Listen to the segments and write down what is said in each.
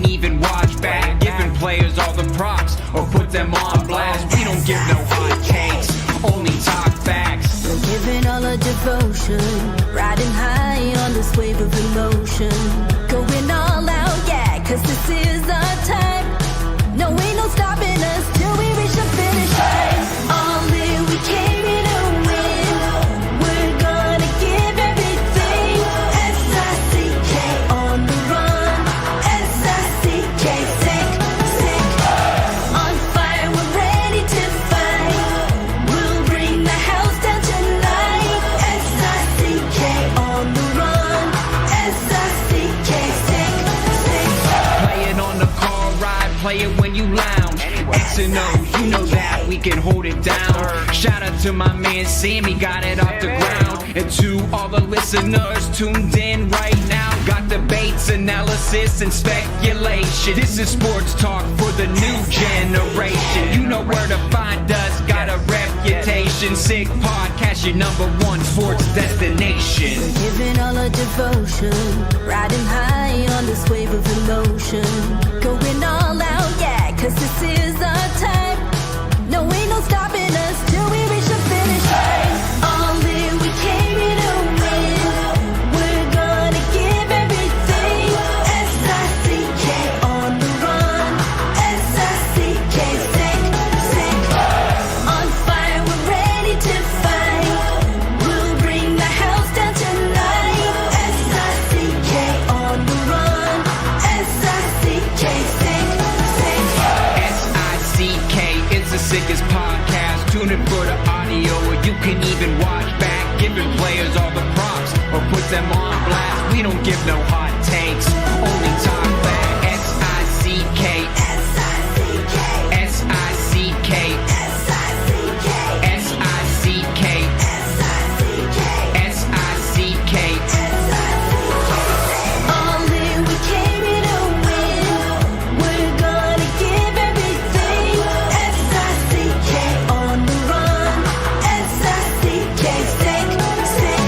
even watch back. Giving players all the props or put them on blast. We don't give no hot takes, only talk facts. We're giving all our devotion, riding high on this wave of emotion. Going all out, yeah, cause this is our time. No, ain't no stopping us till we reach the finish line. All in, we came here to win. We're gonna give everything. S-I-C-K on the run. S-I-C-K, sick, sick. On fire, we're ready to fight. We'll bring the house down tonight. S-I-C-K on the run. S-I-C-K, sick, sick. Play it on the car ride, play it when you lounge. X and O, you know that we can hold it down. Shout out to my man Sammy, got it off the ground. And to all the listeners tuned in right now, got debates, analysis, and speculation. This is sports talk for the new generation. You know where to find us, got a reputation. Sick Podcast, your #1 sports destination. We're giving all our devotion, riding high on this wave of emotion. Going all out, yeah, cause this is our time. No, ain't no stopping us till we reach the finish line. All in, we came here to win. We're gonna give everything. S-I-C-K on the run. S-I-C-K, sick, sick. On fire, we're ready to fight. We'll bring the house down tonight. S-I-C-K on the run. S-I-C-K, sick, sick. S-I-C-K is the sickest podcast. Tune in for the audio, or you can even watch back. Giving players all the props or put them on blast. We don't give no hot takes, only talk back. S-I-C-K, S-I-C-K, S-I-C-K, S-I-C-K, S-I-C-K, S-I-C-K, S-I-C-K. All in, we came here to win. We're gonna give everything. S-I-C-K on the run. S-I-C-K, sick, sick.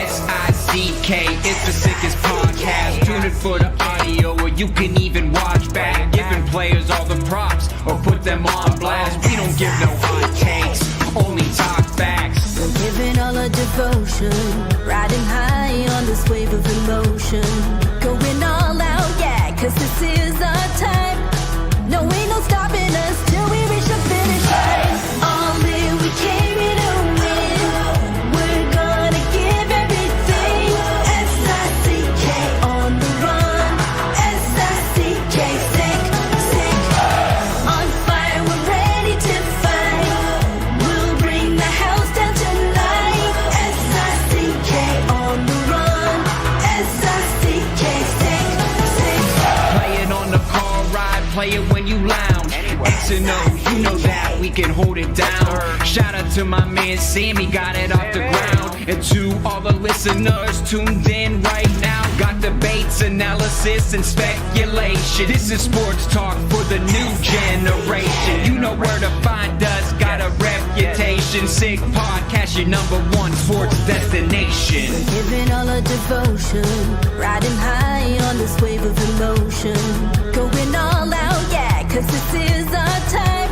S-I-C-K, it's the sickest podcast. Tune in for the audio, or you can even watch back. Giving players all the props or put them on blast. We don't give no hot takes, only talk facts. We're giving all our devotion, riding high on this wave of emotion. Going all out, yeah, cause this is our time. No, ain't no stopping us till we reach the finish line. All in, we came here to win. We're gonna give everything. S-I-C-K on the run. S-I-C-K, sick, sick. On fire, we're ready to fight. We'll bring the house down tonight. S-I-C-K on the run. S-I-C-K, sick, sick. Play it on the car ride, play it when you lounge. X and O, you know that we can hold it down. Shout out to my man Sammy, got it off the ground. And to all the listeners tuned in right now, got debates, analysis, and speculation. This is sports talk for the new generation. You know where to find us, got a reputation. Sick Podcast, your #1 sports destination. We're giving all our devotion, riding high on this wave of emotion. Going all out, yeah, cause this is our time.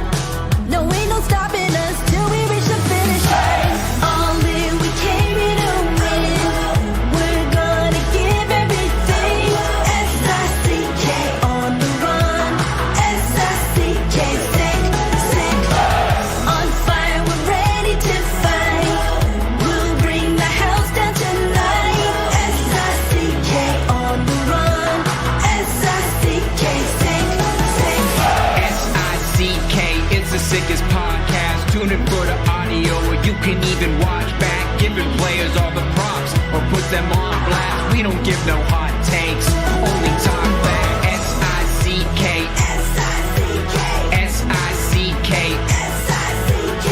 No, ain't no stopping us till we reach the finish line. All in, we came here to win. We're gonna give everything. S-I-C-K on the run. S-I-C-K, sick, sick. On fire, we're ready to fight. We'll bring the house down tonight. S-I-C-K on the run. S-I-C-K, sick, sick. S-I-C-K, it's the sickest podcast. Tune in for the audio, or you can even watch back. Giving players all the props or put them on blast. We don't give no hot takes, only talk back. S-I-C-K, S-I-C-K, S-I-C-K, S-I-C-K,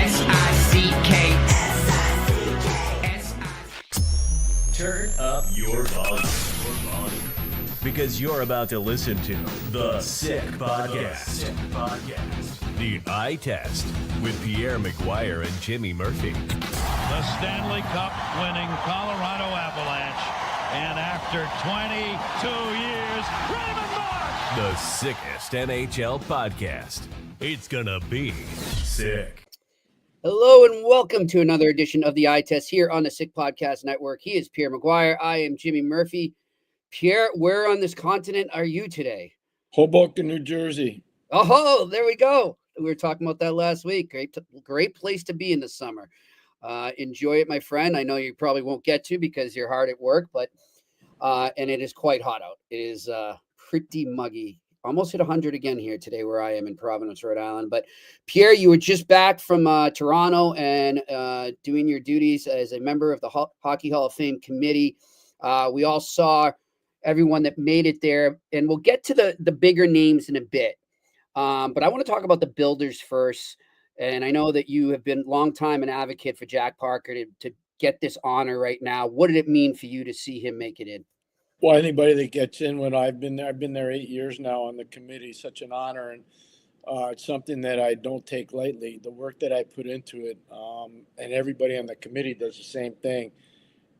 S-I-C-K, S-I-C-K. Turn up your volume. Because you're about to listen to The Sick Podcast. The Eye Test with Pierre, McGuire, and Jimmy Murphy. The Stanley Cup winning Colorado Avalanche. And after 22 years, Raymond Marsh The sickest NHL podcast. It's gonna be sick. Hello and welcome to another edition of the Eye Test here on the Sick Podcast Network. He is Pierre McGuire. I am Jimmy Murphy. Pierre, where on this continent are you today? Hoboken, New Jersey. Oh, there we go. We were talking about that last week. Great place to be in the summer. Enjoy it, my friend. I know you probably won't get to because you're hard at work, but and it is quite hot out. It is pretty muggy. Almost hit 100 again here today where I am in Providence, Rhode Island. But Pierre, you were just back from Toronto and doing your duties as a member of the Hockey Hall of Fame committee. We all saw everyone that made it there, and we'll get to the bigger names in a bit. But I want to talk about the builders first. And I know that you have been a long time an advocate for Jack Parker to get this honor right now. What did it mean for you to see him make it in? Well, anybody that gets in when I've been there 8 years now on the committee, such an honor. And it's something that I don't take lightly. The work that I put into it, and everybody on the committee does the same thing.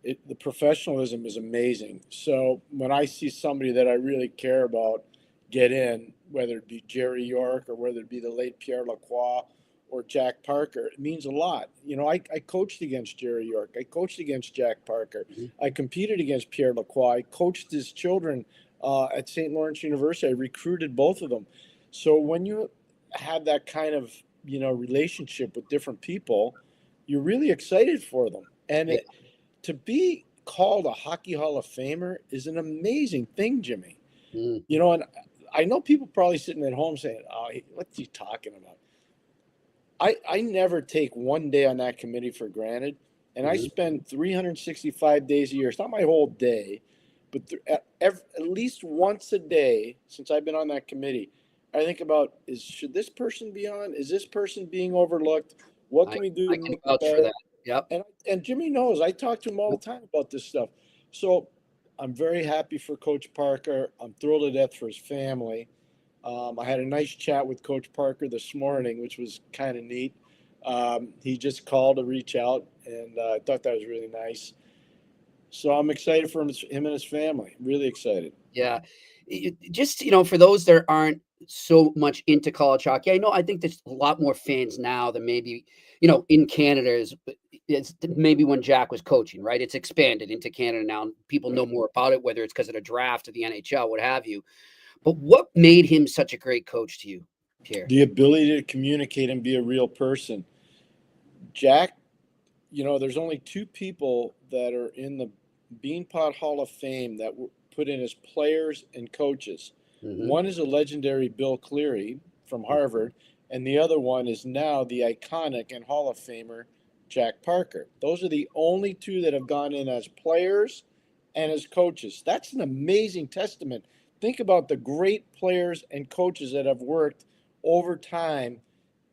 The professionalism is amazing. So when I see somebody that I really care about get in, whether it be Jerry York or whether it be the late Pierre Lacroix or Jack Parker, it means a lot. You know, I coached against Jerry York. I coached against Jack Parker. Mm-hmm. I competed against Pierre Lacroix. I coached his children at St. Lawrence University. I recruited both of them. So when you have that kind of, relationship with different people, you're really excited for them. And to be called a Hockey Hall of Famer is an amazing thing, Jimmy. Mm. And I know people probably sitting at home saying, "Oh, what's he talking about?" I never take one day on that committee for granted, and I spend 365 days a year. It's not my whole day, but at least once a day since I've been on that committee, I think about, should this person be on? Is this person being overlooked? What can we do to make it better? For that. Yep. And Jimmy knows. I talk to him all the time about this stuff. So I'm very happy for Coach Parker. I'm thrilled to death for his family. I had a nice chat with Coach Parker this morning, which was kind of neat. He just called to reach out, and I thought that was really nice. So I'm excited for him and his family. Really excited. Yeah. Just, for those that aren't so much into college hockey, I think there's a lot more fans now than maybe, in Canada it's maybe when Jack was coaching, right? It's expanded into Canada now. And people know more about it, whether it's because of the draft or the NHL, what have you. But what made him such a great coach to you, Pierre? The ability to communicate and be a real person. Jack, there's only two people that are in the Beanpot Hall of Fame that were put in as players and coaches. Mm-hmm. One is a legendary Bill Cleary from Harvard, and the other one is now the iconic and Hall of Famer Jack Parker. Those are the only two that have gone in as players and as coaches. That's an amazing testament. Think about the great players and coaches that have worked over time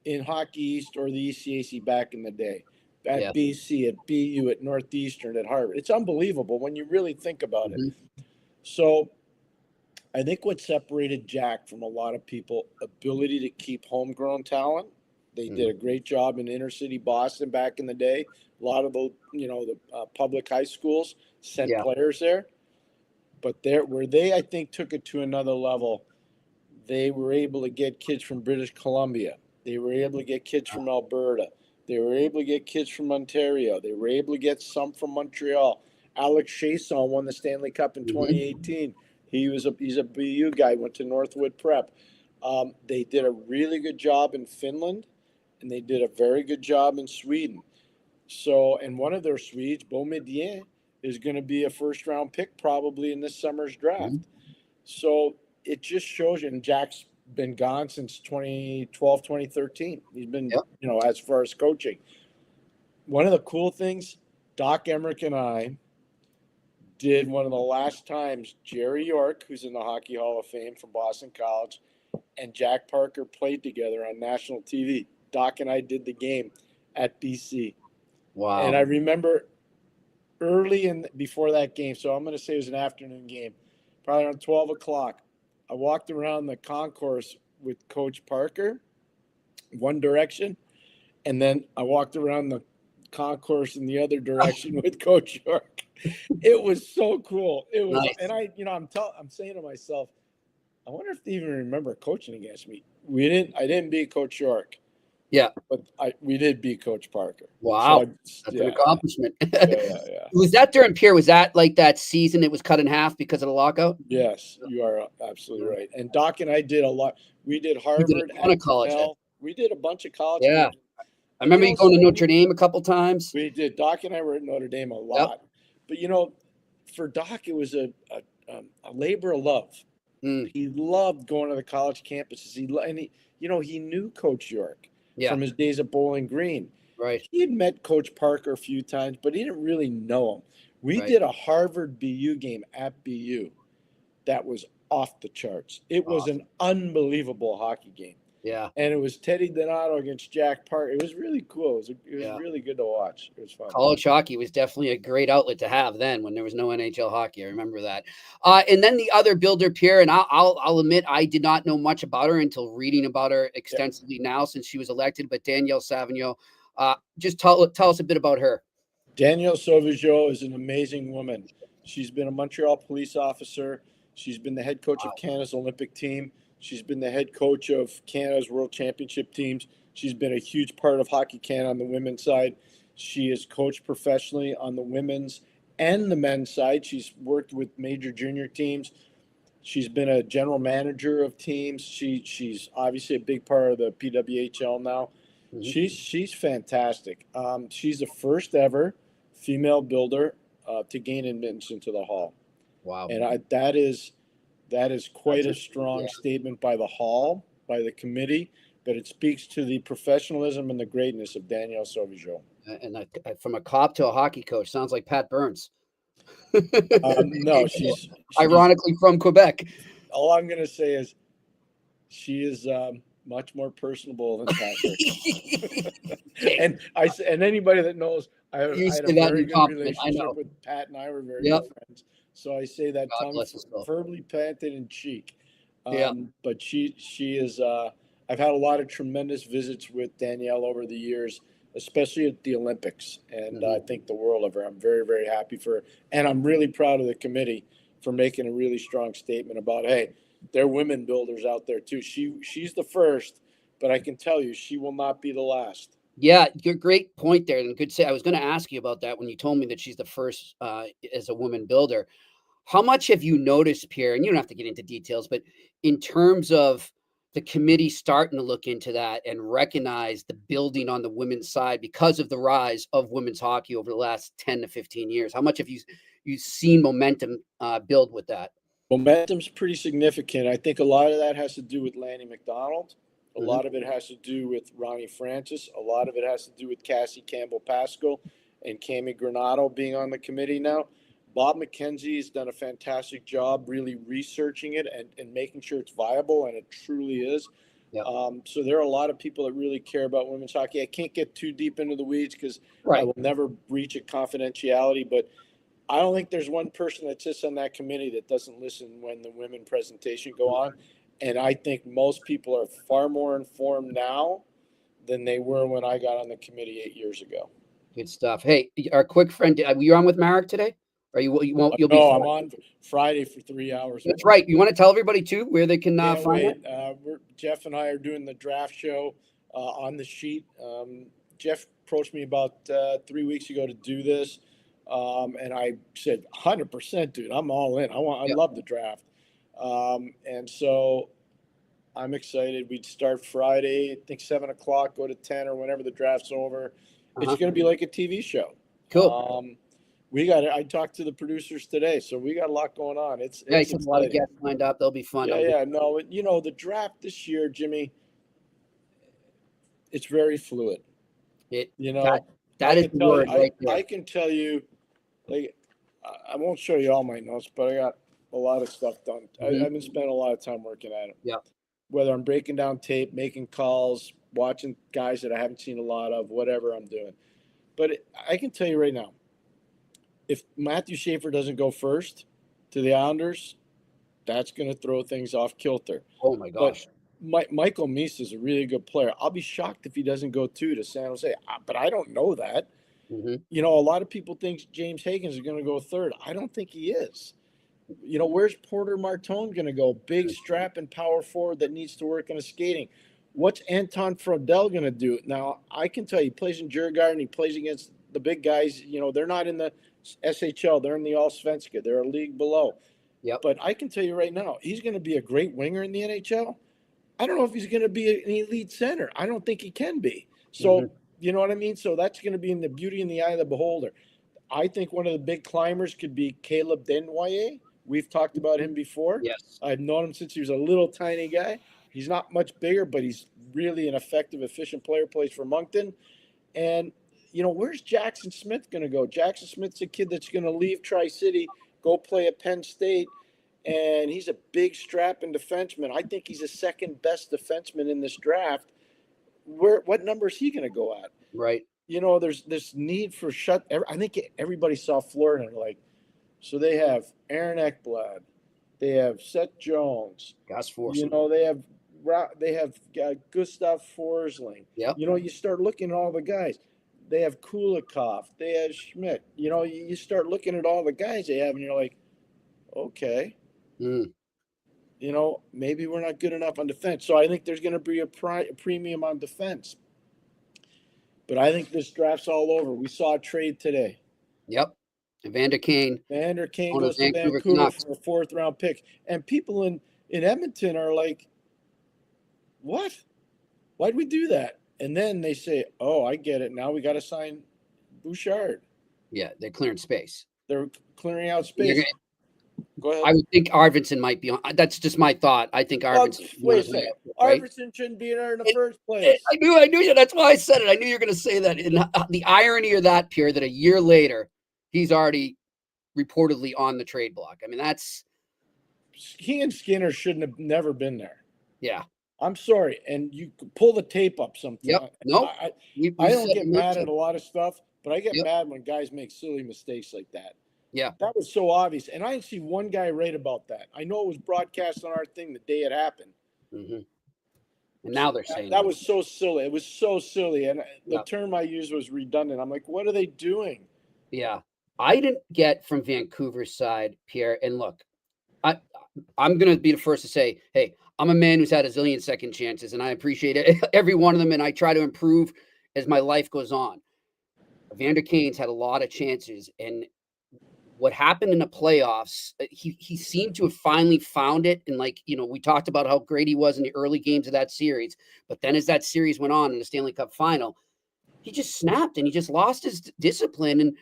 in Hockey East or the ECAC back in the day, at BC, at BU, at Northeastern, at Harvard. It's unbelievable when you really think about it. So I think what separated Jack from a lot of people, ability to keep homegrown talent. They did a great job in inner city Boston back in the day. A lot of the public high schools sent players there. But I think, took it to another level, they were able to get kids from British Columbia. They were able to get kids from Alberta. They were able to get kids from Ontario. They were able to get some from Montreal. Alex Chasson won the Stanley Cup in 2018. He's a BU guy, went to Northwood Prep. They did a really good job in Finland, and they did a very good job in Sweden. So, and one of their Swedes, Boumedienne, is going to be a first-round pick probably in this summer's draft. So it just shows you, and Jack's been gone since 2012, 2013. He's been, as far as coaching. One of the cool things, Doc Emmerich and I did one of the last times Jerry York, who's in the Hockey Hall of Fame from Boston College, and Jack Parker played together on national TV. Doc and I did the game at BC. Wow. And I remember before that game, so I'm going to say it was an afternoon game, probably around 12 o'clock, I walked around the concourse with Coach Parker, one direction, and then I walked around the concourse in the other direction with Coach York. It was so cool. It was, nice. And I'm saying to myself, I wonder if they even remember coaching against me. I didn't beat Coach York. Yeah. But we did beat Coach Parker. Wow. So That's an accomplishment. Yeah. Was that during Pierre? Was that like that season it was cut in half because of the lockout? Yes, you are absolutely right. And Doc and I did a lot. We did Harvard, a ton of college. We did a bunch of college. Yeah. games. I remember you going to Notre Dame a couple times. We did. Doc and I were at Notre Dame a lot. But, for Doc, it was a labor of love. He loved going to the college campuses. He knew Coach York from his days at Bowling Green. Right. He had met Coach Parker a few times, but he didn't really know him. We did a Harvard BU game at BU that was off the charts. It was an unbelievable hockey game. Yeah. And it was Teddy Donato against Jack Parker. It was really cool. It was really good to watch. It was fun. College hockey was definitely a great outlet to have then when there was no NHL hockey. I remember that. And then the other builder, Pierre, and I'll admit I did not know much about her until reading about her extensively now since she was elected. But Danielle Savigno, just tell us a bit about her. Danielle Sauvageau is an amazing woman. She's been a Montreal police officer. She's been the head coach of Canada's Olympic team. She's been the head coach of Canada's World Championship teams. She's been a huge part of Hockey Canada on the women's side. She has coached professionally on the women's and the men's side. She's worked with major junior teams. She's been a general manager of teams. She's obviously a big part of the PWHL now. Mm-hmm. She's fantastic. She's the first ever female builder to gain admittance into the Hall. Wow. And that is quite a strong statement by the Hall, by the committee, but it speaks to the professionalism and the greatness of Danielle Sauvageau. And from a cop to a hockey coach, sounds like Pat Burns. No, she's ironically from Quebec. All I'm going to say is she is much more personable than Pat Burns. and anybody that knows, I had a very good relationship with Pat, and I were very good friends. So I say that tongue firmly planted in cheek. But she is. I've had a lot of tremendous visits with Danielle over the years, especially at the Olympics, and I think the world of her. I'm very, very happy for her, and I'm really proud of the committee for making a really strong statement about, hey, there are women builders out there too. She's the first, but I can tell you she will not be the last. Yeah, you're great point there, and good say. I was going to ask you about that when you told me that she's the first as a woman builder. How much have you noticed, Pierre? And you don't have to get into details, but in terms of the committee starting to look into that and recognize the building on the women's side because of the rise of women's hockey over the last 10 to 15 years, how much have you seen momentum build with that? Momentum's pretty significant. I think a lot of that has to do with Lanny McDonald. A lot of it has to do with Ronnie Francis. A lot of it has to do with Cassie Campbell-Pascal and Cami Granato being on the committee now. Bob McKenzie has done a fantastic job really researching it and making sure it's viable, and it truly is. Yep. So there are a lot of people that really care about women's hockey. I can't get too deep into the weeds because I will never breach a confidentiality, but I don't think there's one person that sits on that committee that doesn't listen when the women presentation go on. And I think most people are far more informed now than they were when I got on the committee 8 years ago. Good stuff. Hey, our quick friend, you're on with Marek today? Or you won't? You'll be. No, I'm on Friday for 3 hours. That's right. You want to tell everybody too where they can find it? Jeff and I are doing the draft show on the sheet. Jeff approached me about 3 weeks ago to do this, and I said 100%, dude. I'm all in. I love the draft, and so I'm excited. We'd start Friday, I think 7:00, go to 10 or whenever the draft's over. It's going to be like a TV show. Cool. I talked to the producers today, so we got a lot going on. It's a lot of guests lined up. They'll be fun. No, the draft this year, Jimmy, it's very fluid. That is the word right there. I can tell you, like, I won't show you all my notes, but I got a lot of stuff done. I've been spending a lot of time working at it. Yeah. Whether I'm breaking down tape, making calls, watching guys that I haven't seen a lot of, whatever I'm doing. But I can tell you right now, if Matthew Schaefer doesn't go first to the Islanders, that's going to throw things off kilter. Oh, my gosh. But Michael Meese is a really good player. I'll be shocked if he doesn't go to San Jose, but I don't know that. A lot of people think James Higgins is going to go third. I don't think he is. You know, where's Porter Martone going to go? Big strap and power forward that needs to work on his skating. What's Anton Frodel going to do? Now, I can tell you, he plays in Djurgården, he plays against the big guys. You know, they're not in the SHL. They're in the Allsvenska. They're a league below. Yep. But I can tell you right now, he's going to be a great winger in the NHL. I don't know if he's going to be an elite center. I don't think he can be. So, you know what I mean? So that's going to be in the beauty in the eye of the beholder. I think one of the big climbers could be Caleb Desnoyers. We've talked about him before. Yes. I've known him since he was a little tiny guy. He's not much bigger, but he's really an effective, efficient player, plays for Moncton. And, you know, where's Jackson Smith going to go? Jackson Smith's a kid that's going to leave Tri-City, go play at Penn State, and he's a big strapping defenseman. I think he's the second best defenseman in this draft. What number is he going to go at? Right. You know, there's this need for I think everybody saw Florida and like, so they have Aaron Ekblad, they have Seth Jones, Gus Forsling. you know, they have Gustav Forsling. Yep. You know, you start looking at all the guys. They have Kulikov, they have Schmidt. You know, you start looking at all the guys they have, and you're like, okay, you know, maybe we're not good enough on defense. So I think there's going to be a premium on defense. But I think this draft's all over. We saw a trade today. Yep. Evander Kane. Evander Kane on goes to Vancouver Canucks. for a 4th-round pick. And people in Edmonton are like, what? Why'd we do that? And then they say, oh, I get it. Now we got to sign Bouchard. Yeah, they're clearing space. They're clearing out space. Go ahead. I would think Arvidsson might be on. That's just my thought. I think Arvidsson. Wait a second. Right? Arvidsson shouldn't be there in the first place. I knew you. That's why I said it. I knew you were going to say that. And the irony of that, Pierre, that a year later, he's already reportedly on the trade block. I mean, he and Skinner shouldn't have never been there. Yeah. I'm sorry. And you pull the tape up sometimes. Yep. No. I don't get mad at a lot of stuff, but I get mad when guys make silly mistakes like that. Yeah. That was so obvious. And I didn't see one guy write about that. I know it was broadcast on our thing the day it happened. And now they're saying that was so silly. It was so silly. And the term I used was redundant. I'm like, what are they doing? Yeah. I didn't get from Vancouver's side, Pierre. And look, I'm going to be the first to say, hey, I'm a man who's had a zillion second chances, and I appreciate it, every one of them, and I try to improve as my life goes on. Evander Kane's had a lot of chances, and what happened in the playoffs, he seemed to have finally found it. And like, you know, we talked about how great he was in the early games of that series, but then as that series went on in the Stanley Cup final, he just snapped and he just lost his discipline. And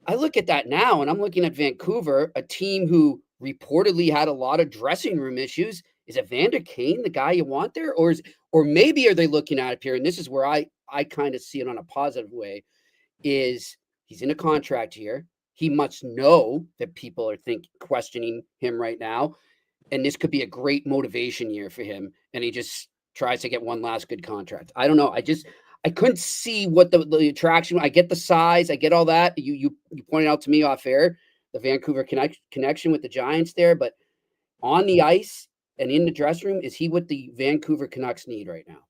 I look at that now, and I'm looking at Vancouver, a team who reportedly had a lot of dressing room issues. Is Evander Kane the guy you want there? Or maybe are they looking at it here? And this is where I kind of see it on a positive way, is he's in a contract here. He must know that people are questioning him right now. And this could be a great motivation year for him. And he just tries to get one last good contract. I don't know. I couldn't see what the attraction. I get the size. I get all that. You pointed out to me off air, the Vancouver connection with the Giants there. But on the ice and in the dressing room, is he what the Vancouver Canucks need right now?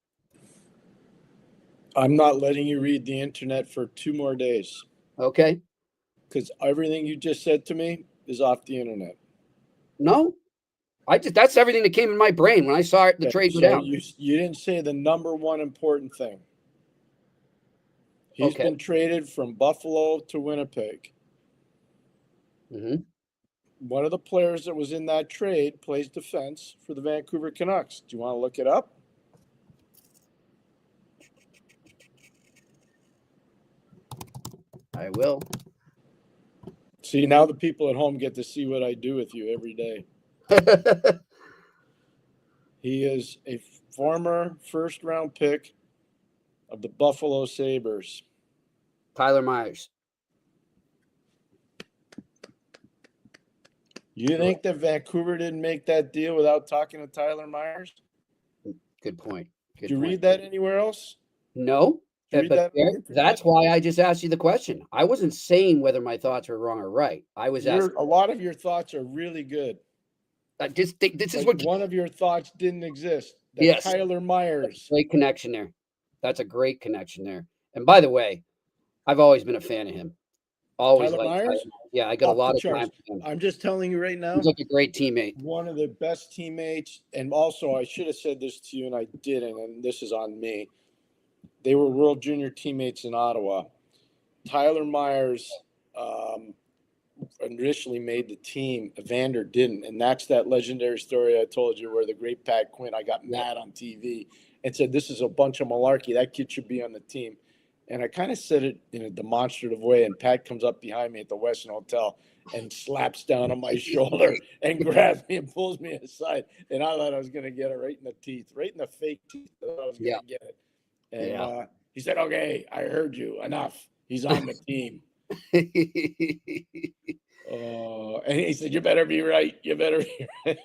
I'm not letting you read the internet for 2 more days. Okay. Because everything you just said to me is off the internet. No, that's everything that came in my brain when I saw the trade go down. You didn't say the number one important thing. He's been traded from Buffalo to Winnipeg. One of the players that was in that trade plays defense for the Vancouver Canucks. Do you want to look it up? I will. See, now the people at home get to see what I do with you every day. He is a former first-round pick of the Buffalo Sabres. Tyler Myers. You think that Vancouver didn't make that deal without talking to Tyler Myers? Good point. Did you read that anywhere else? No. But that's why I just asked you the question. I wasn't saying whether my thoughts were wrong or right. I was asking. A lot of your thoughts are really good. I just think this is what one of your thoughts didn't exist. Yes. Tyler Myers. Great connection there. That's a great connection there. And by the way, I've always been a fan of him. Always Tyler like Myers? Yeah, I got a Off lot the of time charts. for him. I'm just telling you right now, He's like a great teammate. one of the best teammates. And also, I should have said this to you, and I didn't, and this is on me. They were World Junior teammates in Ottawa. Tyler Myers initially made the team. Evander didn't. And that's that legendary story I told you where the great Pat Quinn, I got mad on TV and said, this is a bunch of malarkey. That kid should be on the team. And I kind of said it in a demonstrative way. And Pat comes up behind me at the Westin Hotel and slaps down on my shoulder and grabs me and pulls me aside. And I thought I was going to get it right in the teeth, right in the fake teeth. I thought I was going to get it. And he said, okay, I heard you. Enough. He's on the team. And he said, you better be right. You better be right.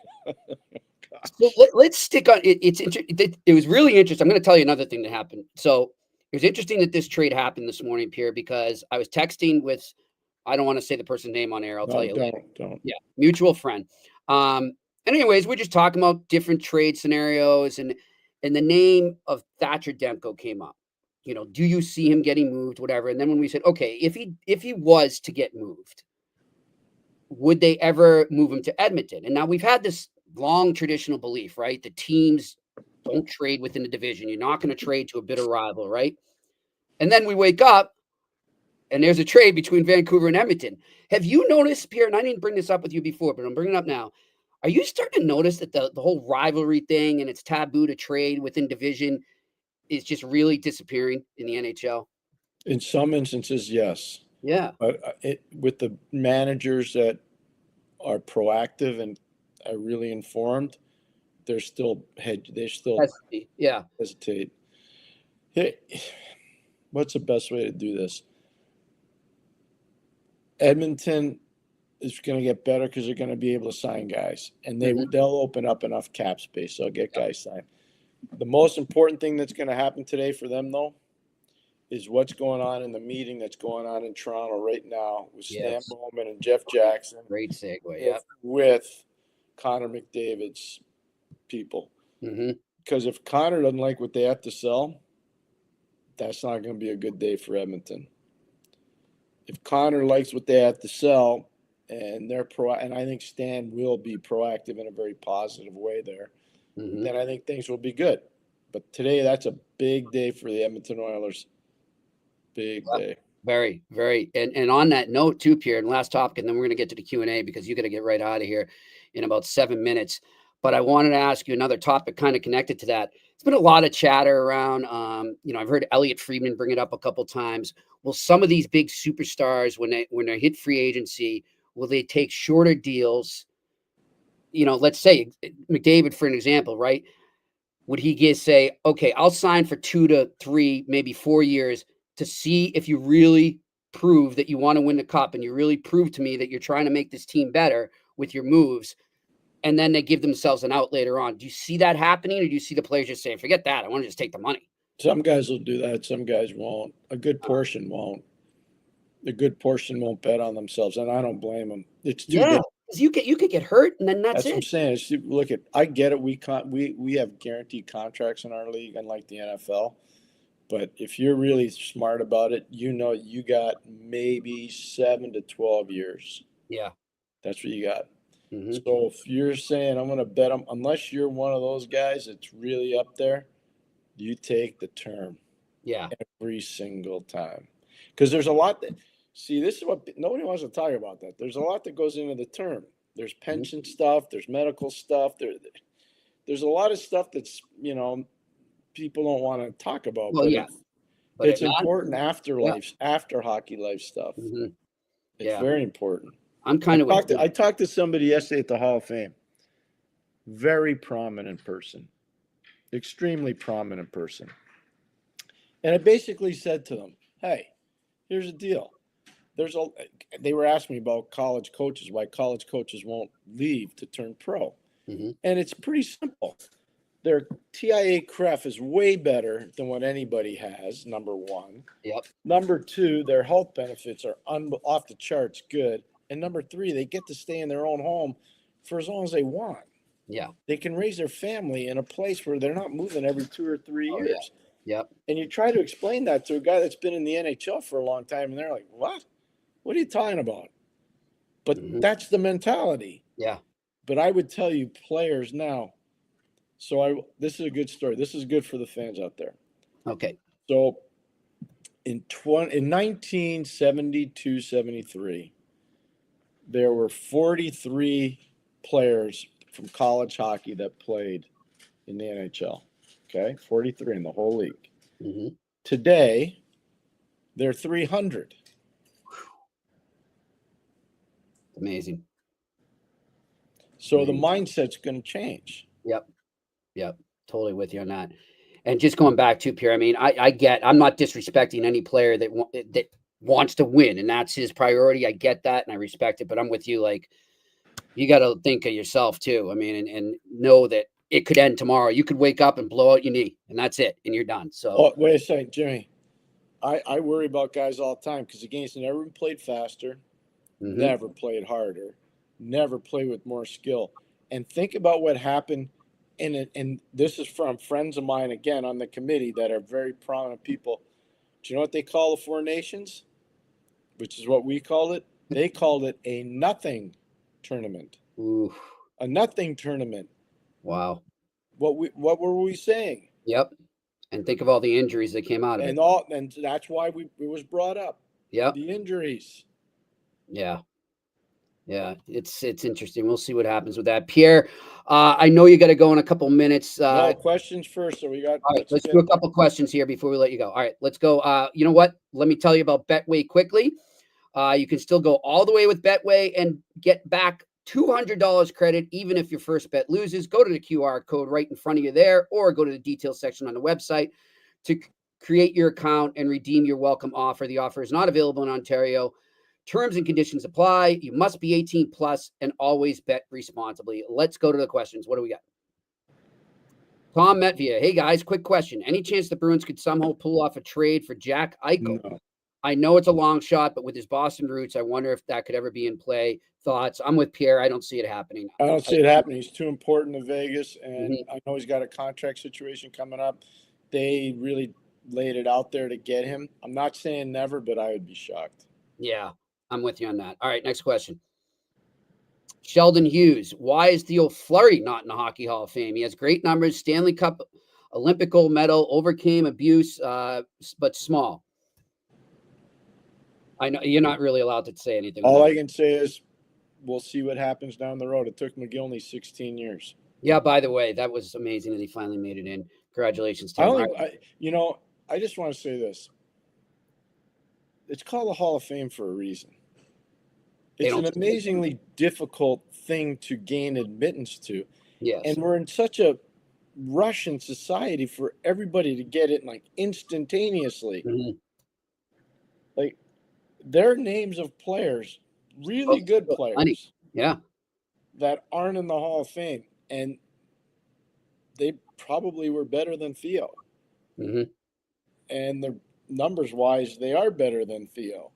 So let's stick on it. It was really interesting. I'm going to tell you another thing that happened. So it was interesting that this trade happened this morning, Pierre, because I was texting with, I don't want to say the person's name on air. I'll tell you later. Don't. Yeah, mutual friend. And anyways, we're just talking about different trade scenarios, and the name of Thatcher Demko came up. You know, do you see him getting moved, whatever? And then when we said, okay, if he was to get moved, would they ever move him to Edmonton? And now we've had this long traditional belief, right? The teams don't trade within the division. You're not going to trade to a bitter rival, right? And then we wake up and there's a trade between Vancouver and Edmonton. Have you noticed, Pierre, and I didn't bring this up with you before, but I'm bringing it up now. Are you starting to notice that the whole rivalry thing and it's taboo to trade within division is just really disappearing in the NHL? In some instances, yes. Yeah. But with the managers that are proactive and are really informed, they're still Hesitate. Yeah. hesitate. Hey, what's the best way to do this? Edmonton is going to get better because they're going to be able to sign guys, and they'll open up enough cap space. So they'll get guys signed. The most important thing that's going to happen today for them, though, is what's going on in the meeting that's going on in Toronto right now with Stan Bowman and Jeff Jackson. Great segue. Yeah. With Connor McDavid's people. Because if Connor doesn't like what they have to sell, that's not going to be a good day for Edmonton. If Connor likes what they have to sell, and and I think Stan will be proactive in a very positive way there, then I think things will be good. But today, that's a big day for the Edmonton Oilers. Big day. Very, very. And on that note, too, Pierre, and last topic, and then we're going to get to the Q&A because you got to get right out of here in about 7 minutes. But I wanted to ask you another topic kind of connected to that. It's been a lot of chatter around, I've heard Elliot Friedman bring it up a couple times. Will some of these big superstars, when they hit free agency, will they take shorter deals? You know, let's say McDavid, for an example, right? Would he say, okay, I'll sign for 2 to 3, maybe 4 years to see if you really prove that you want to win the cup and you really prove to me that you're trying to make this team better with your moves. And then they give themselves an out later on. Do you see that happening, or do you see the players just saying, forget that, I want to just take the money? Some guys will do that. Some guys won't. A good portion won't. A good portion won't bet on themselves, and I don't blame them. It's too big. You could get hurt, and then that's it. What I'm saying. Look, I get it. We have guaranteed contracts in our league, unlike the NFL. But if you're really smart about it, you got maybe 7 to 12 years. Yeah, that's what you got. So if you're saying I'm going to bet them, unless you're one of those guys that's really up there, you take the term. Yeah, every single time, because there's a lot that. See, this is what nobody wants to talk about. That there's a lot that goes into the term. There's pension stuff. There's medical stuff. There's a lot of stuff that's people don't want to talk about. Well, but it's important after life, after hockey life stuff. It's very important. I talked to somebody yesterday at the Hall of Fame. Very prominent person, extremely prominent person, and I basically said to them, "Hey, here's the deal. They were asking me about college coaches, why college coaches won't leave to turn pro. And it's pretty simple. Their TIA-CREF is way better than what anybody has, number one. Yep. Number two, their health benefits are off the charts good. And number three, they get to stay in their own home for as long as they want. Yeah. They can raise their family in a place where they're not moving every 2 or 3 years. Yep. And you try to explain that to a guy that's been in the NHL for a long time, and they're like, what? What are you talking about? But Mhm. that's the mentality. Yeah. But I would tell you, players now. So this is a good story. This is good for the fans out there. Okay. So in 1972-73, there were 43 players from college hockey that played in the NHL. Okay, 43 in the whole league. Hmm. Today, there are 300. Amazing. So the mindset's going to change. Yep. Yep. Totally with you on that. And just going back to Pierre, I mean, I'm not disrespecting any player that wants to win, and that's his priority. I get that, and I respect it. But I'm with you. Like, you got to think of yourself too. I mean, and know that it could end tomorrow. You could wake up and blow out your knee, and that's it, and you're done. So, Oh, wait a second, Jimmy. I worry about guys all the time because the game's never played faster, never played harder, never played with more skill. And think about what happened. And this is from friends of mine, again, on the committee that are very prominent people. Do you know what they call the Four Nations? Which is what we called it. They called it a nothing tournament. oof. A nothing tournament. Wow. What were we saying? Yep. And think of all the injuries that came out of it. And that's why it was brought up. Yep. The injuries. Yeah. Yeah. It's interesting. We'll see what happens with that. Pierre, I know you got to go in a couple minutes. No, questions first. So we got. All right, let's do a couple questions here before we let you go. All right, let's go. You know what? Let me tell you about Betway quickly. You can still go all the way with Betway and get back $200 credit, even if your first bet loses. Go to the QR code right in front of you there, or go to the details section on the website to create your account and redeem your welcome offer. The offer is not available in Ontario. Terms and conditions apply. You must be 18 plus and always bet responsibly. Let's go to the questions. What do we got? Tom Metvia. Hey, guys, quick question. Any chance the Bruins could somehow pull off a trade for Jack Eichel? No. I know it's a long shot, but with his Boston roots, I wonder if that could ever be in play. Thoughts? I'm with Pierre. I don't see it happening. I don't see it happening. He's too important to Vegas, and I know he's got a contract situation coming up. They really laid it out there to get him. I'm not saying never, but I would be shocked. Yeah, I'm with you on that. All right, next question. Sheldon Hughes. Why is Theo Fleury not in the Hockey Hall of Fame? He has great numbers, Stanley Cup, Olympic gold medal, overcame abuse, but small. I know you're not really allowed to say anything. All I can say is we'll see what happens down the road. It took McGillney 16 years. Yeah, by the way, that was amazing that he finally made it in. Congratulations to him. I just want to say this. It's called the Hall of Fame for a reason. It's an amazingly difficult thing to gain admittance to. Yes. And we're in such a rush in society for everybody to get it like instantaneously. Like, they're names of players, really good players, that aren't in the Hall of Fame, and they probably were better than Theo. And the numbers wise, they are better than Theo.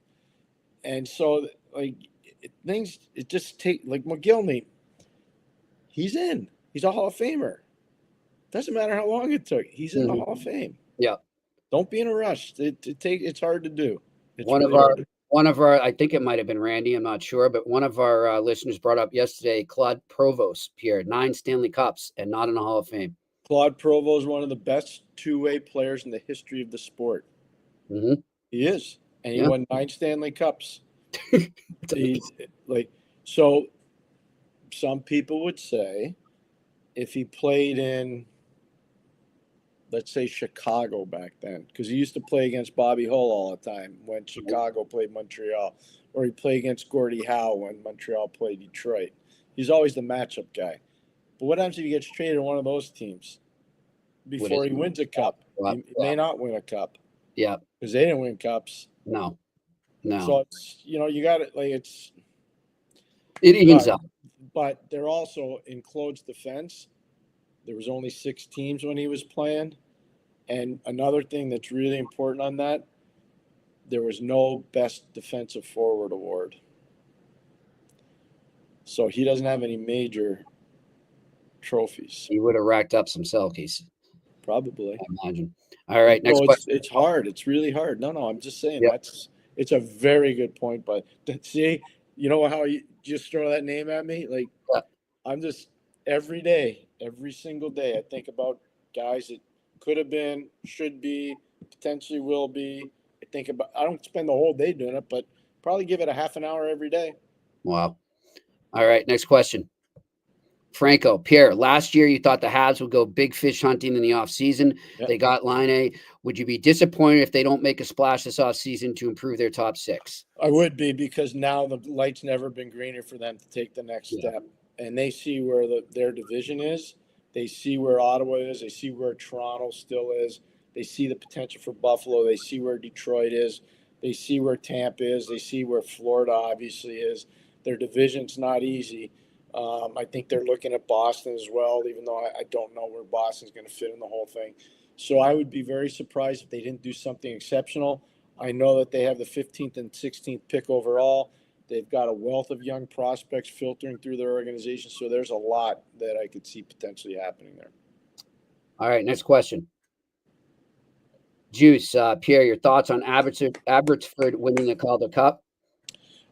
And so, like, it just take, like McGillney, he's in. He's a Hall of Famer. Doesn't matter how long it took. He's in the Hall of Fame. Yeah. Don't be in a rush. It's hard to do. It's One of our, I think it might have been Randy, I'm not sure, but one of our listeners brought up yesterday, Claude Provost, Pierre, 9 Stanley Cups and not in the Hall of Fame. Claude Provost is one of the best two-way players in the history of the sport. He is. And he won 9 Stanley Cups. So some people would say if he played in, let's say, Chicago back then, because he used to play against Bobby Hull all the time when Chicago played Montreal, or he played against Gordie Howe when Montreal played Detroit. He's always the matchup guy. But what happens if he gets traded to one of those teams before he wins a cup? He may not win a cup. Yeah. Because they didn't win cups. No. So it's, you got it. Like, it evens up. But they're also in closed defense. There was only 6 teams when he was playing. And another thing that's really important on that, there was no best defensive forward award. So he doesn't have any major trophies. He would have racked up some Selkies. Probably. I imagine. All right, next question. It's hard. It's really hard. No, I'm just saying It's a very good point, but see, you know how you just throw that name at me? Like, Yeah. I'm just every day, every single day, I think about guys that could have been, should be, potentially will be. I don't spend the whole day doing it, but probably give it a half an hour every day. Wow. All right, next question. Franco, Pierre, last year you thought the Habs would go big fish hunting in the offseason. Yep. They got Line. Would you be disappointed if they don't make a splash this offseason to improve their top six? I would be, because now the light's never been greener for them to take the next Yeah. step. And they see where their division is. They see where Ottawa is. They see where Toronto still is. They see the potential for Buffalo. They see where Detroit is. They see where Tampa is. They see where Florida obviously is. Their division's not easy. I think they're looking at Boston as well, even though I don't know where Boston's going to fit in the whole thing. So I would be very surprised if they didn't do something exceptional. I know that they have the 15th and 16th pick overall. They've got a wealth of young prospects filtering through their organization. So there's a lot that I could see potentially happening there. All right, next question. Juice, Pierre, your thoughts on Abbotsford winning the Calder Cup?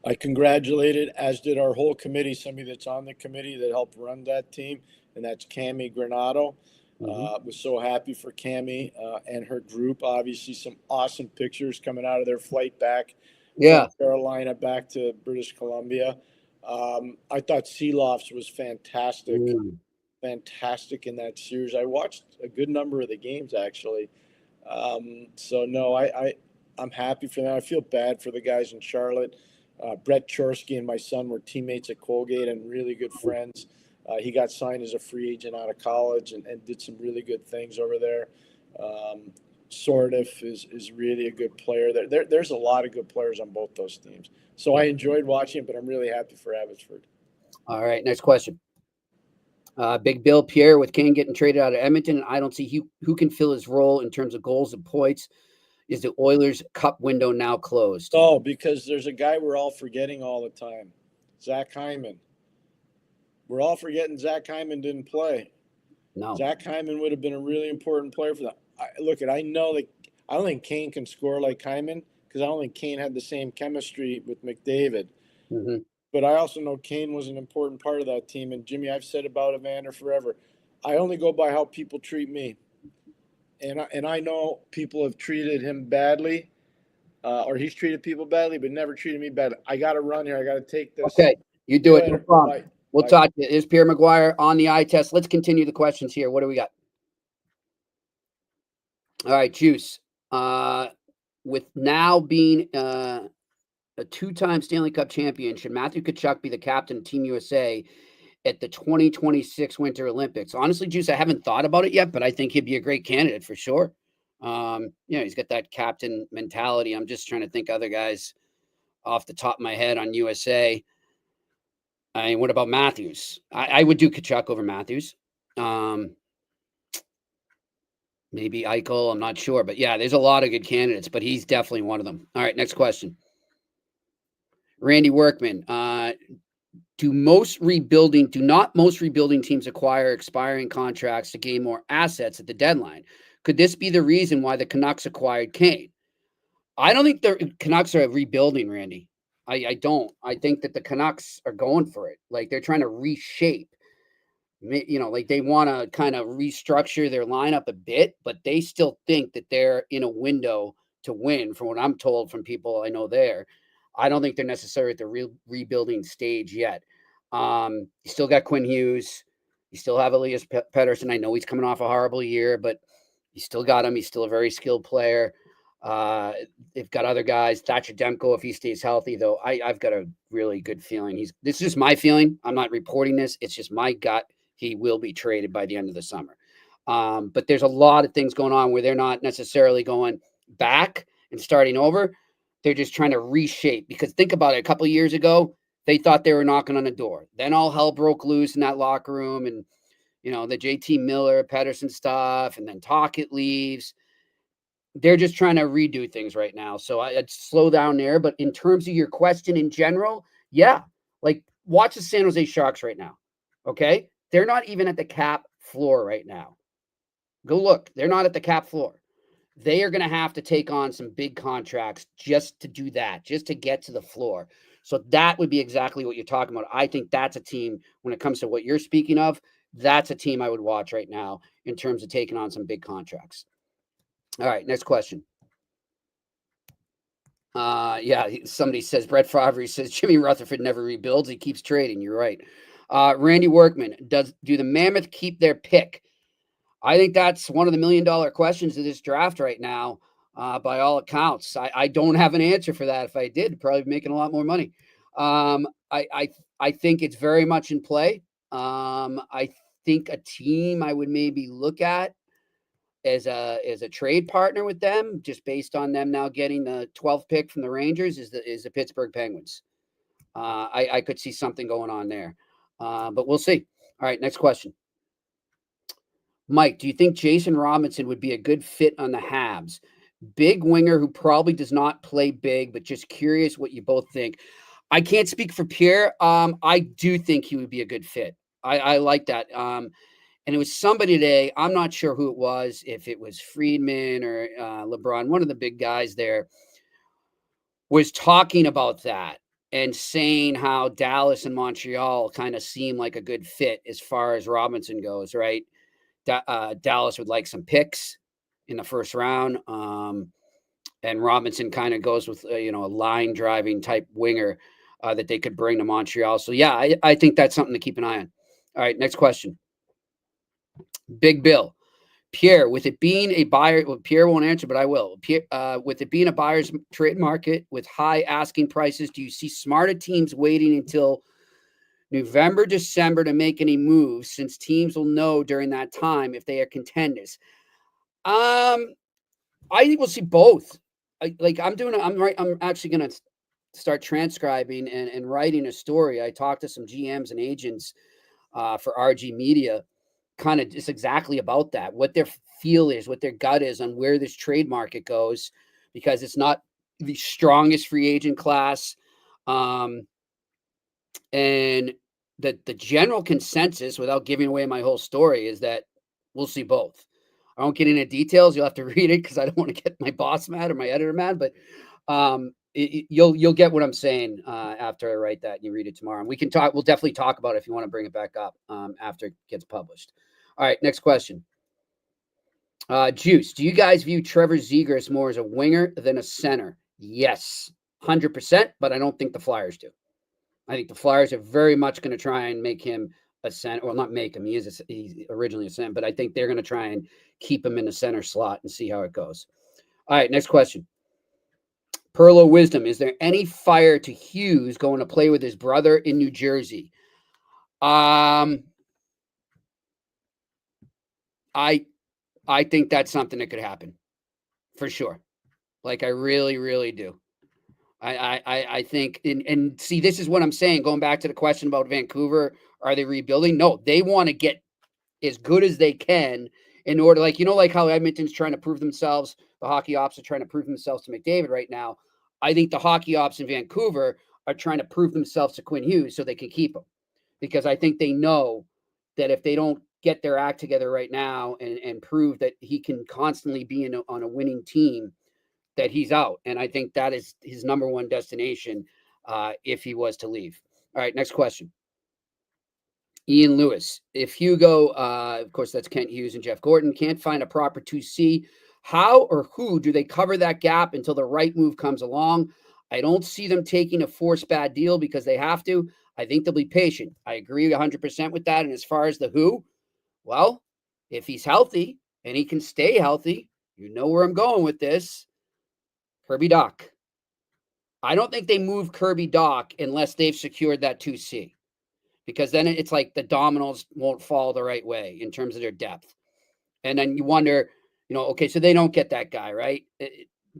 I congratulated, as did our whole committee, somebody that's on the committee that helped run that team, and that's Cami Granado. Was so happy for Cami and her group. Obviously, some awesome pictures coming out of their flight back from Carolina back to British Columbia. I thought Seelofts was fantastic, fantastic in that series. I watched a good number of the games, actually. So, no, I'm happy for them. I feel bad for the guys in Charlotte. Brett Chorsky and my son were teammates at Colgate and really good friends. He got signed as a free agent out of college and did some really good things over there. Sordiff is really a good player. There's a lot of good players on both those teams. So I enjoyed watching it, but I'm really happy for Abbotsford. All right, next question. Big Bill, Pierre, with Kane getting traded out of Edmonton, I don't see who can fill his role in terms of goals and points. Is the Oilers' cup window now closed? Oh, because there's a guy we're all forgetting all the time, Zach Hyman. We're all forgetting Zach Hyman didn't play. No. Zach Hyman would have been a really important player for them. I know that I don't think Kane can score like Hyman, because I don't think Kane had the same chemistry with McDavid. Mm-hmm. But I also know Kane was an important part of that team. And, Jimmy, I've said about Evander forever, I only go by how people treat me. And I know people have treated him badly, or he's treated people badly, but never treated me badly. I got to run here. I got to take this. Okay, you do it. No problem. Bye. We'll talk to you. Is Pierre McGuire on the eye test? Let's continue the questions here. What do we got? All right, Juice. With now being a two-time Stanley Cup champion, should Matthew Tkachuk be the captain of Team USA at the 2026 Winter Olympics? Honestly, Juice, I haven't thought about it yet, but I think he'd be a great candidate for sure. He's got that captain mentality. I'm just trying to think other guys off the top of my head on USA. I mean, what about Matthews? I would do Tkachuk over Matthews. Maybe Eichel. I'm not sure. But, yeah, there's a lot of good candidates, but he's definitely one of them. All right, next question. Randy Workman. Do not most rebuilding teams acquire expiring contracts to gain more assets at the deadline? Could this be the reason why the Canucks acquired Kane? I don't think the Canucks are rebuilding, Randy. I don't. I think that the Canucks are going for it. Like, they're trying to reshape. Like they want to kind of restructure their lineup a bit, but they still think that they're in a window to win, from what I'm told from people I know there. I don't think they're necessarily at the rebuilding stage yet. You still got Quinn Hughes. You still have Elias Pettersson. I know he's coming off a horrible year, but you still got him. He's still a very skilled player. They've got other guys. Thatcher Demko, if he stays healthy, though, I've got a really good feeling. This is just my feeling. I'm not reporting this. It's just my gut. He will be traded by the end of the summer. But there's a lot of things going on where they're not necessarily going back and starting over. They're just trying to reshape, because think about it. A couple of years ago, they thought they were knocking on the door. Then all hell broke loose in that locker room, and the JT Miller, Pettersson stuff, and then Tocchet leaves. They're just trying to redo things right now. So I'd slow down there. But in terms of your question in general, yeah, like watch the San Jose Sharks right now. Okay. They're not even at the cap floor right now. Go look. They're not at the cap floor. they are going to have to take on some big contracts just to do that, just to get to the floor. So that would be exactly what you're talking about. I think that's a team, when it comes to what you're speaking of, that's a team I would watch right now in terms of taking on some big contracts. All right, next question. Yeah, somebody says, Brett Favre says, Jimmy Rutherford never rebuilds. He keeps trading. You're right. Randy Workman, do the Mammoth keep their pick? I think that's one of the $1 million questions of this draft right now, by all accounts. I don't have an answer for that. If I did, I'd probably be making a lot more money. I think it's very much in play. I think a team I would maybe look at as a trade partner with them, just based on them now getting the 12th pick from the Rangers, is the Pittsburgh Penguins. I could see something going on there, but we'll see. All right, next question. Mike, do you think Jason Robinson would be a good fit on the Habs? Big winger who probably does not play big, but just curious what you both think. I can't speak for Pierre. I do think he would be a good fit. I like that. And it was somebody today, I'm not sure who it was, if it was Friedman or LeBron, one of the big guys there, was talking about that and saying how Dallas and Montreal kind of seem like a good fit as far as Robinson goes, right? Dallas would like some picks in the first round. And Robinson kind of goes with, a line driving type winger that they could bring to Montreal. So, yeah, I think that's something to keep an eye on. All right, next question. Big Bill. Pierre, with it being a buyer, well, Pierre won't answer, but I will. Pierre, with it being a buyer's trade market with high asking prices, do you see smarter teams waiting until November, December to make any moves, since teams will know during that time if they are contenders? I think we'll see both. I'm actually going to start transcribing and writing a story. I talked to some GMs and agents for RG Media, kind of just exactly about that, what their feel is, what their gut is on where this trade market goes, because it's not the strongest free agent class. And the general consensus, without giving away my whole story, is that we'll see both. I won't get into details. You'll have to read it because I don't want to get my boss mad or my editor mad, but you'll get what I'm saying after I write that and you read it tomorrow. And we can talk. We'll definitely talk about it if you want to bring it back up after it gets published. All right, next question. Juice, do you guys view Trevor Zegras more as a winger than a center? Yes, 100%, but I don't think the Flyers do. I think the Flyers are very much going to try and make him a center. Well, not make him. He's originally a center, but I think they're going to try and keep him in the center slot and see how it goes. All right, next question. Perlo Wisdom, is there any fire to Hughes going to play with his brother in New Jersey? I think that's something that could happen for sure. Like, I really, really do. I think, and see, this is what I'm saying, going back to the question about Vancouver, are they rebuilding? No, they want to get as good as they can in order, like how Edmonton's trying to prove themselves, the hockey ops are trying to prove themselves to McDavid right now. I think the hockey ops in Vancouver are trying to prove themselves to Quinn Hughes so they can keep him, because I think they know that if they don't get their act together right now and prove that he can constantly be on a winning team, that he's out. And I think that is his number one destination if he was to leave. All right, next question. Ian Lewis. If Hugo, of course, that's Kent Hughes and Jeff Gordon, can't find a proper 2C, how or who do they cover that gap until the right move comes along? I don't see them taking a forced bad deal because they have to. I think they'll be patient. I agree 100% with that. And as far as the who, well, if he's healthy and he can stay healthy, you know where I'm going with this. Kirby Dach. I don't think they move Kirby Dach unless they've secured that 2C, because then it's like the dominoes won't fall the right way in terms of their depth. And then you wonder, okay, so they don't get that guy, right?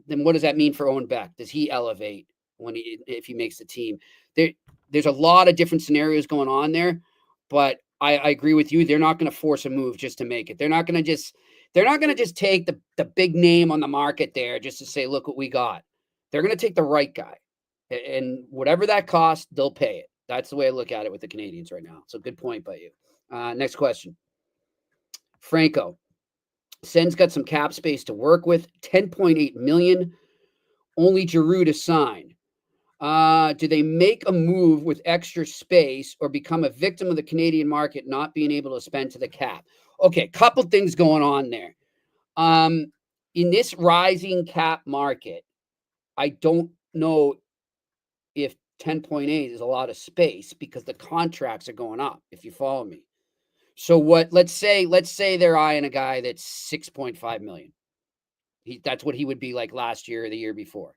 Then what does that mean for Owen Beck? Does he elevate if he makes the team? There's a lot of different scenarios going on there, but I agree with you. They're not going to force a move just to make it. They're not going to just take the big name on the market there just to say, look what we got. They're going to take the right guy, and whatever that costs, they'll pay it. That's the way I look at it with the Canadians right now. So good point by you. Next question. Franco. Sen's got some cap space to work with. 10.8 million. Only Giroux to sign. Do they make a move with extra space or become a victim of the Canadian market not being able to spend to the cap? Okay, couple things going on there. In this rising cap market, I don't know if 10.8 is a lot of space because the contracts are going up, if you follow me. So let's say they're eyeing a guy that's 6.5 million. That's what he would be like last year or the year before.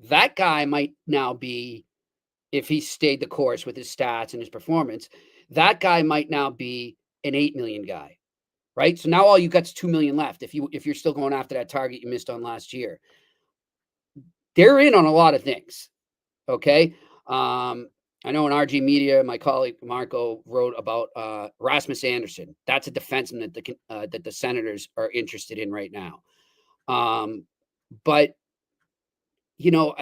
That guy might now be, if he stayed the course with his stats and his performance, that guy might now be an 8 million guy, right? So now all you got is 2 million left. If you're still going after that target you missed on last year, they're in on a lot of things. Okay. I know in RG Media, my colleague Marco wrote about Rasmus Anderson. That's a defenseman that the Senators are interested in right now. But you know,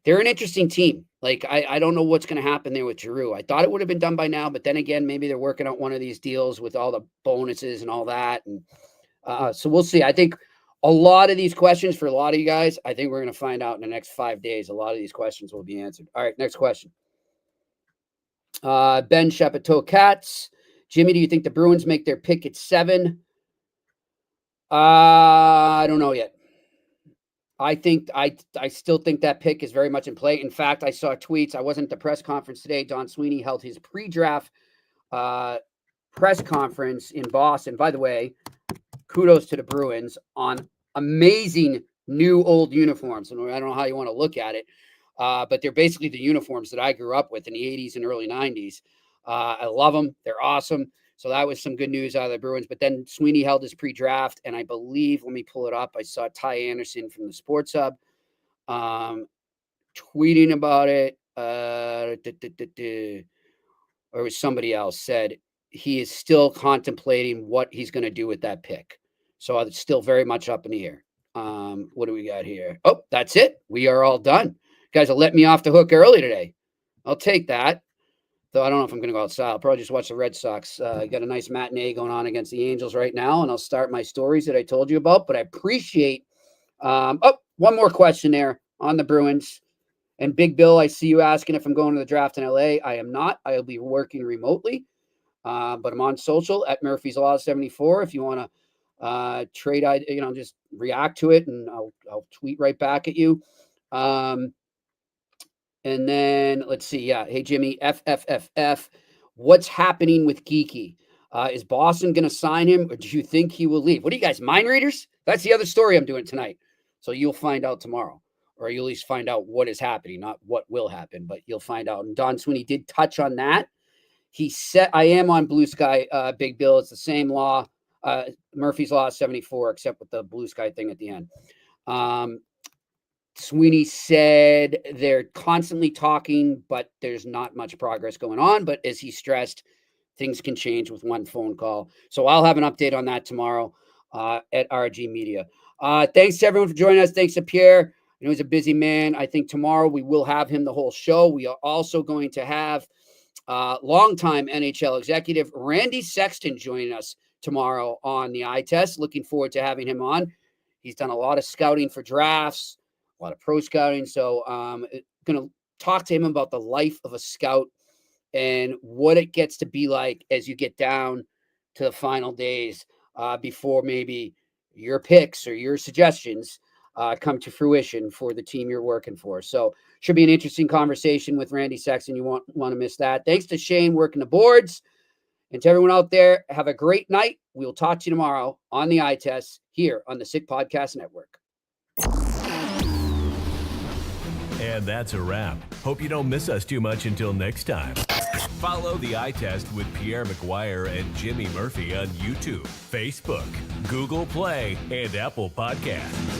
they're an interesting team. Like, I don't know what's going to happen there with Giroux. I thought it would have been done by now, but then again, maybe they're working out one of these deals with all the bonuses and all that. And so we'll see. I think a lot of these questions for a lot of you guys, I think we're going to find out in the next 5 days. A lot of these questions will be answered. All right, next question. Ben Chapeteau Cats. Jimmy, do you think the Bruins make their pick at 7? I don't know yet. I still think that pick is very much in play. In fact, I saw tweets. I wasn't at the press conference today. Don Sweeney held his pre-draft press conference in Boston. By the way, kudos to the Bruins on amazing new old uniforms. And I don't know how you want to look at it, but they're basically the uniforms that I grew up with in the 80s and early 90s. I love them. They're awesome. So that was some good news out of the Bruins. But then Sweeney held his pre-draft, and I believe, let me pull it up, I saw Ty Anderson from the Sports Hub tweeting about it. Or it was somebody else said he is still contemplating what he's going to do with that pick. So it's still very much up in the air. What do we got here? Oh, that's it. We are all done. You guys will let me off the hook early today. I'll take that. Though I don't know if I'm going to go outside. I'll probably just watch the Red Sox. Got a nice matinee going on against the Angels right now, and I'll start my stories that I told you about. But I appreciate one more question there on the Bruins. And Big Bill, I see you asking if I'm going to the draft in LA. I am not. I'll be working remotely. But I'm on social at Murphy's Law 74. If you want to trade, just react to it, and I'll tweet right back at you. And then let's see. Yeah. Hey, Jimmy, FFFF. What's happening with Geeky? Is Boston going to sign him, or do you think he will leave? What are you guys, mind readers? That's the other story I'm doing tonight. So you'll find out tomorrow, or you'll at least find out what is happening, not what will happen, but you'll find out. And Don Sweeney did touch on that. He said, I am on Blue Sky, Big Bill. It's the same law, Murphy's Law 74, except with the Blue Sky thing at the end. Sweeney said they're constantly talking, but there's not much progress going on. But as he stressed, things can change with one phone call. So I'll have an update on that tomorrow at RG Media. Thanks to everyone for joining us. Thanks to Pierre. I know he's a busy man. I think tomorrow we will have him the whole show. We are also going to have longtime NHL executive Randy Sexton joining us tomorrow on the eye test. Looking forward to having him on. He's done a lot of scouting for drafts, a lot of pro scouting. So going to talk to him about the life of a scout and what it gets to be like as you get down to the final days before maybe your picks or your suggestions come to fruition for the team you're working for. So should be an interesting conversation with Randy Sexton. You won't want to miss that. Thanks to Shane working the boards. And to everyone out there, have a great night. We'll talk to you tomorrow on the eye test here on the Sick Podcast Network. And that's a wrap. Hope you don't miss us too much until next time. Follow the eye test with Pierre McGuire and Jimmy Murphy on YouTube, Facebook, Google Play, and Apple Podcasts.